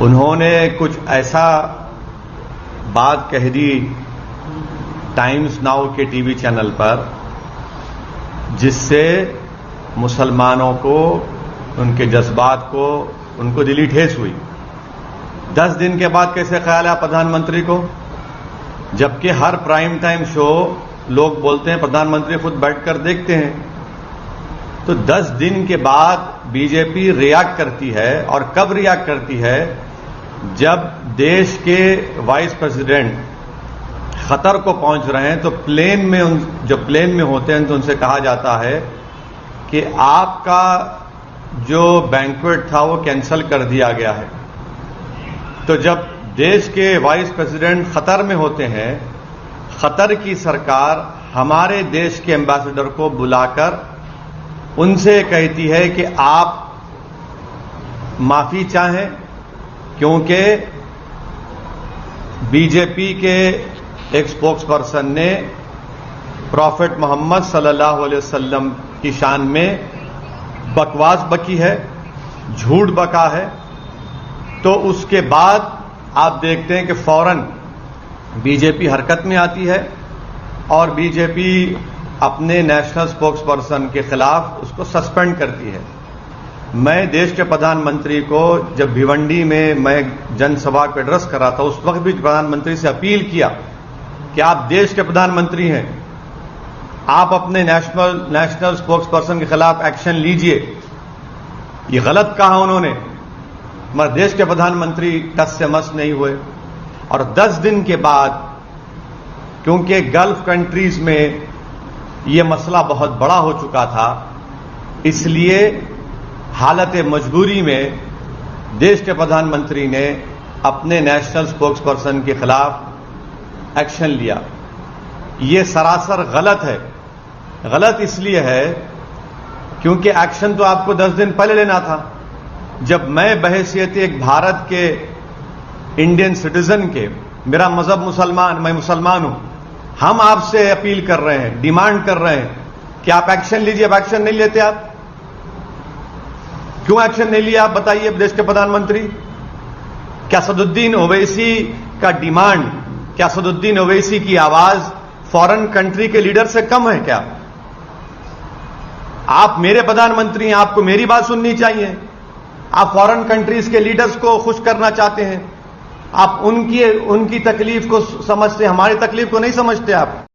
उन्होंने कुछ ऐसा बात कह दी टाइम्स नाउ के टीवी चैनल पर जिससे मुसलमानों को, उनके जज्बात को, उनको दिली ठेस हुई। 10 दिन के बाद कैसे ख्याल है प्रधानमंत्री को, जबकि हर प्राइम टाइम शो लोग बोलते हैं प्रधानमंत्री खुद बैठकर देखते हैं। तो 10 दिन के बाद बीजेपी रिएक्ट करती है, और कब रिएक्ट करती है, जब देश के वाइस प्रेसिडेंट खतर को पहुंच रहे हैं तो प्लेन में जब प्लेन में होते हैं तो उनसे कहा जाता है कि आपका जो बैंक्वेट था वो कैंसिल कर दिया गया है। तो जब देश के वाइस प्रेसिडेंट खतर में होते हैं, खतर की सरकार हमारे देश के एम्बेसडर को बुलाकर उनसे कहती है कि आप माफी चाहें, क्योंकि बीजेपी के एक स्पोक्स पर्सन ने प्रॉफेट मोहम्मद सल्लल्लाहु अलैहि वसल्लम की शान में बकवास बकी है, झूठ बका है। तो उसके बाद आप देखते हैं कि फौरन बीजेपी हरकत में आती है और बीजेपी अपने नेशनल स्पोक्स पर्सन के खिलाफ उसको सस्पेंड करती है। मैं देश के प्रधानमंत्री को जब भिवंडी में मैं जनसभा को एड्रेस कर रहा था, उस वक्त भी प्रधानमंत्री से अपील किया कि आप देश के प्रधानमंत्री हैं, आप अपने नेशनल स्पोक्स पर्सन के खिलाफ एक्शन लीजिए। ये गलत कहा उन्होंने, मगर देश के प्रधानमंत्री टस से मस नहीं हुए। और 10 दिन के बाद, क्योंकि गल्फ कंट्रीज में यह मसला बहुत बड़ा हो चुका था, इसलिए हालत मजबूरी में देश के प्रधानमंत्री ने अपने नेशनल स्पोक्स पर्सन के खिलाफ एक्शन लिया। यह सरासर गलत है। गलत इसलिए है क्योंकि एक्शन तो आपको 10 दिन पहले लेना था। जब मैं बहैसियत एक भारत के इंडियन सिटीजन के, मेरा मजहब मुसलमान, मैं मुसलमान हूं, हम आपसे अपील कर रहे हैं, डिमांड कर रहे हैं कि आप एक्शन लीजिए। अब एक्शन नहीं लेते आप, क्यों एक्शन नहीं लिया आप बताइए देश के प्रधानमंत्री? क्या असदुद्दीन ओवैसी का डिमांड, क्या असदुद्दीन ओवैसी की आवाज फॉरेन कंट्री के लीडर से कम है क्या? आप मेरे प्रधानमंत्री हैं, आपको मेरी बात सुननी चाहिए। आप फॉरेन कंट्रीज के लीडर्स को खुश करना चाहते हैं, आप उनकी तकलीफ को समझते, हमारी तकलीफ को नहीं समझते आप।